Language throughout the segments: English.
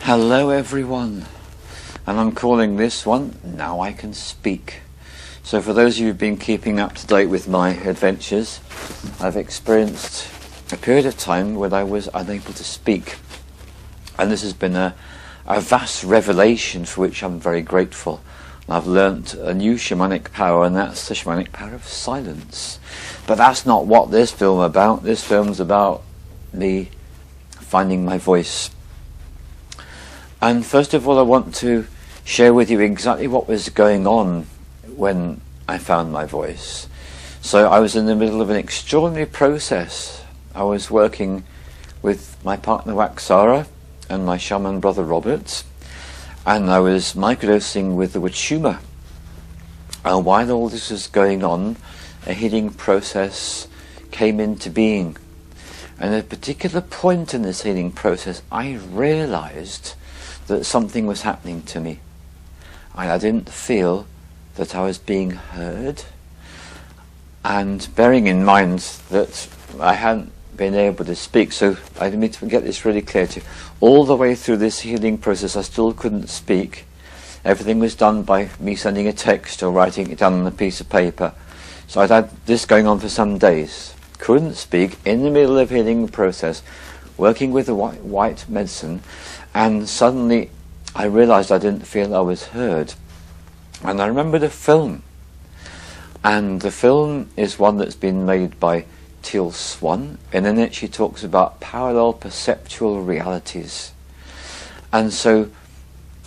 Hello everyone, and I'm calling this one Now I Can Speak. So for those of you who've been keeping up to date with my adventures, I've experienced a period of time when I was unable to speak, and this has been a vast revelation for which I'm very grateful. I've learnt a new shamanic power, and that's the shamanic power of silence. But that's not what this film is about. This film's about me finding my voice. And first of all, I want to share with you exactly what was going on when I found my voice. So I was in the middle of an extraordinary process. I was working with my partner Waxara and my shaman brother Robert, and I was microdosing with the Wachuma. And while all this was going on, a healing process came into being. And at a particular point in this healing process, I realized that something was happening to me. And I didn't feel that I was being heard. And bearing in mind that I hadn't been able to speak, so I need to get this really clear to you. All the way through this healing process, I still couldn't speak. Everything was done by me sending a text or writing it down on a piece of paper. So I'd had this going on for some days. Couldn't speak, in the middle of healing process, working with the white medicine, and suddenly I realized I didn't feel I was heard. And I remembered a film, and the film is one that's been made by Teal, Swan, and in it she talks about parallel perceptual realities. And so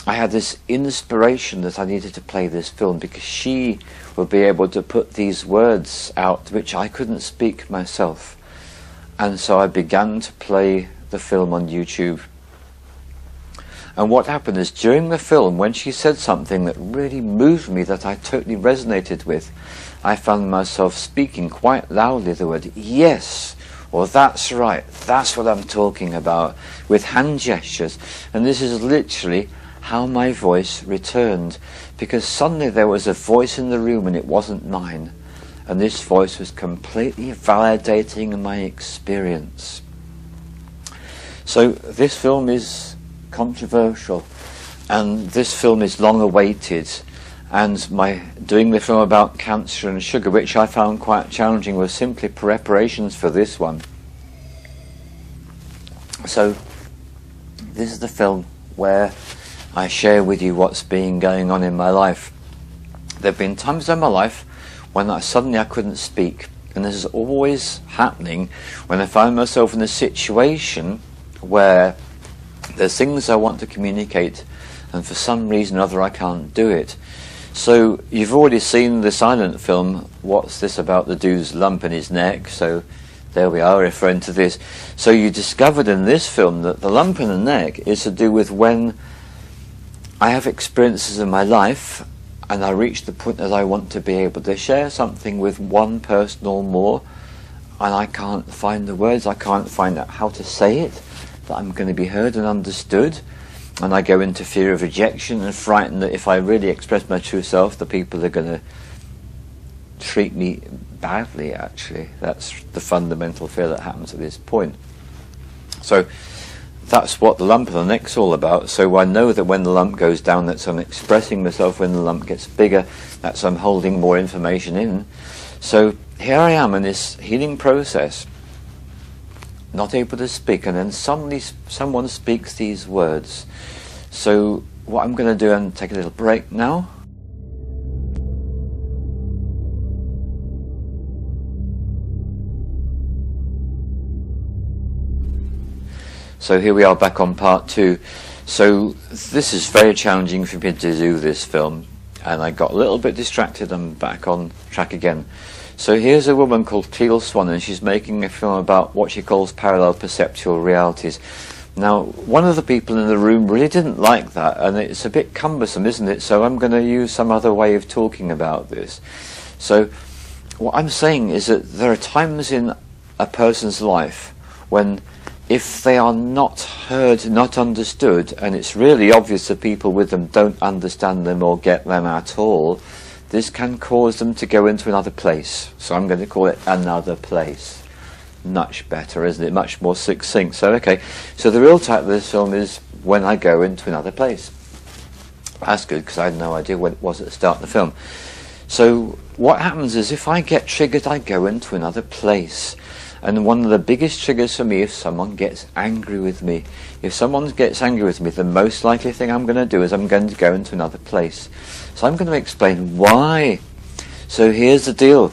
I had this inspiration that I needed to play this film because she would be able to put these words out which I couldn't speak myself. And so I began to play the film on YouTube. And what happened is, during the film, when she said something that really moved me, that I totally resonated with, I found myself speaking quite loudly the word yes, or that's right, that's what I'm talking about, with hand gestures. And this is literally how my voice returned, because suddenly there was a voice in the room and it wasn't mine, and this voice was completely validating my experience. So this film is controversial, and this film is long awaited, and my doing the film about cancer and sugar, which I found quite challenging, was simply preparations for this one. So this is the film where I share with you what's been going on in my life. There have been times in my life when suddenly I couldn't speak, and this is always happening when I find myself in a situation where there's things I want to communicate, and for some reason or other I can't do it. So you've already seen the silent film, What's This About the Dude's Lump in His Neck? So there we are, referring to this. So you discovered in this film that the lump in the neck is to do with when I have experiences in my life and I reach the point that I want to be able to share something with one person or more, and I can't find the words, I can't find out how to say it, that I'm going to be heard and understood, and I go into fear of rejection and frightened that if I really express my true self, the people are going to treat me badly. Actually, that's the fundamental fear that happens at this point. So that's what the lump in the neck's all about. So I know that when the lump goes down, that's I'm expressing myself. When the lump gets bigger, that's I'm holding more information in. So here I am in this healing process, not able to speak, and then suddenly someone speaks these words. So what I'm going to do, and take a little break now. So here we are back on part 2. So this is very challenging for me to do this film, and I got a little bit distracted. I'm back on track again. So here's a woman called Teal, Swan, and she's making a film about what she calls parallel perceptual realities. Now, one of the people in the room really didn't like that, and it's a bit cumbersome, isn't it? So I'm going to use some other way of talking about this. So what I'm saying is that there are times in a person's life when, if they are not heard, not understood, and it's really obvious that people with them don't understand them or get them at all, this can cause them to go into another place. So I'm going to call it another place. Much better, isn't it? Much more succinct. So, okay. So the real title of this film is When I Go Into Another Place. That's good, because I had no idea when it was at the start of the film. So what happens is, if I get triggered, I go into another place. And one of the biggest triggers for me, if someone gets angry with me. If someone gets angry with me, the most likely thing I'm going to do is I'm going to go into another place. So I'm going to explain why. So here's the deal.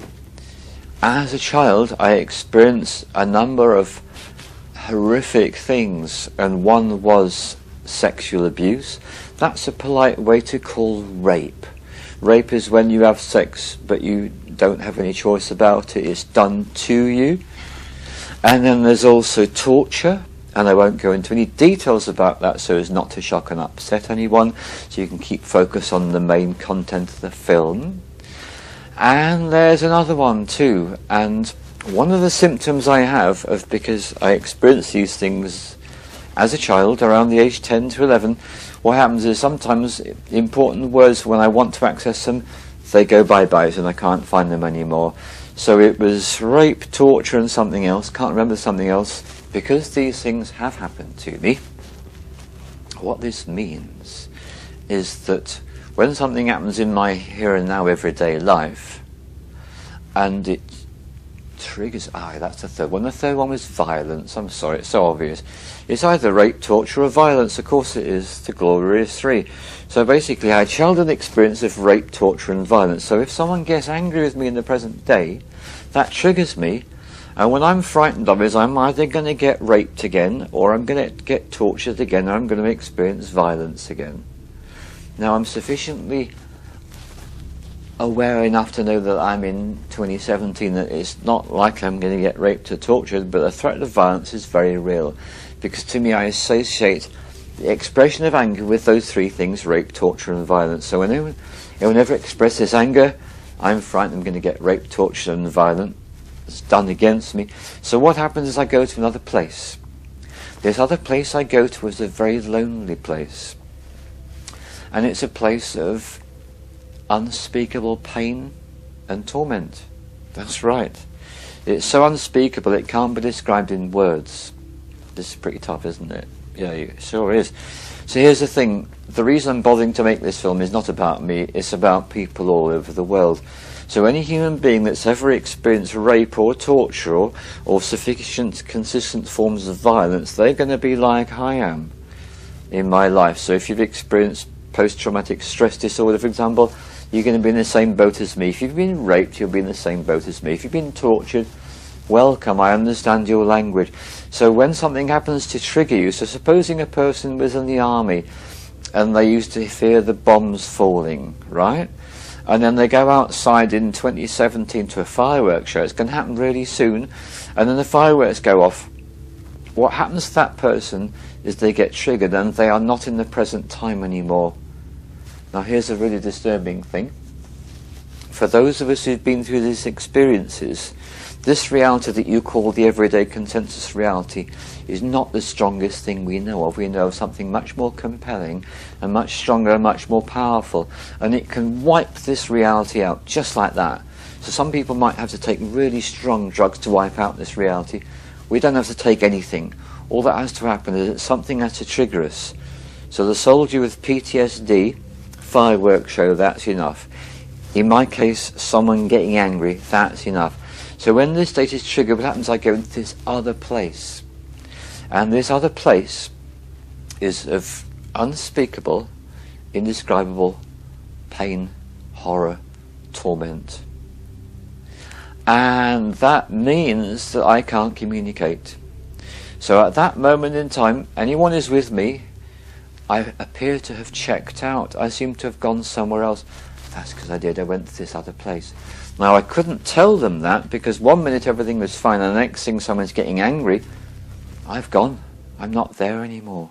As a child, I experienced a number of horrific things, and one was sexual abuse. That's a polite way to call rape. Rape is when you have sex but you don't have any choice about it. It's done to you. And then there's also torture, and I won't go into any details about that so as not to shock and upset anyone, so you can keep focus on the main content of the film. And there's another one too, and one of the symptoms I have of, because I experienced these things as a child around the age 10 to 11, what happens is sometimes important words, when I want to access them, they go bye-bye and I can't find them anymore. So it was rape, torture and something else, can't remember something else. Because these things have happened to me, what this means is that when something happens in my here and now everyday life, and it triggers, that's the third one. The third one was violence. I'm sorry, it's so obvious. It's either rape, torture or violence. Of course it is, the glorious three. So basically I had childhood experience of rape, torture and violence. So if someone gets angry with me in the present day, that triggers me, and when I'm frightened of it, I'm either going to get raped again, or I'm going to get tortured again, or I'm going to experience violence again. Now I'm sufficiently aware enough to know that I'm in 2017, that it's not like I'm going to get raped or tortured, but the threat of violence is very real. Because to me I associate the expression of anger with those three things: rape, torture and violence. So whenever I express this anger, I'm frightened I'm going to get raped, tortured and violent. It's done against me. So what happens is I go to another place. This other place I go to is a very lonely place. And it's a place of unspeakable pain and torment. That's right. It's so unspeakable it can't be described in words. This is pretty tough, isn't it? Yeah, it sure is. So here's the thing. The reason I'm bothering to make this film is not about me, it's about people all over the world. So any human being that's ever experienced rape or torture or sufficient, consistent forms of violence, they're going to be like I am in my life. So if you've experienced post-traumatic stress disorder, for example, you're going to be in the same boat as me. If you've been raped, you'll be in the same boat as me. If you've been tortured, welcome, I understand your language. So when something happens to trigger you, so supposing a person was in the army and they used to fear the bombs falling, right? And then they go outside in 2017 to a fireworks show. It's going to happen really soon. And then the fireworks go off. What happens to that person is they get triggered and they are not in the present time anymore. Now here's a really disturbing thing. For those of us who've been through these experiences, this reality that you call the everyday consensus reality is not the strongest thing we know of. We know of something much more compelling and much stronger and much more powerful. And it can wipe this reality out just like that. So some people might have to take really strong drugs to wipe out this reality. We don't have to take anything. All that has to happen is that something has to trigger us. So the soldier with PTSD, fireworks show, that's enough. In my case, someone getting angry, that's enough. So when this state is triggered, what happens? I go into this other place. And this other place is of unspeakable, indescribable pain, horror, torment. And that means that I can't communicate. So at that moment in time, anyone who's with me, I appear to have checked out. I seem to have gone somewhere else. That's because I did. I went to this other place. Now I couldn't tell them that, because one minute everything was fine and the next thing someone's getting angry. I've gone. I'm not there anymore.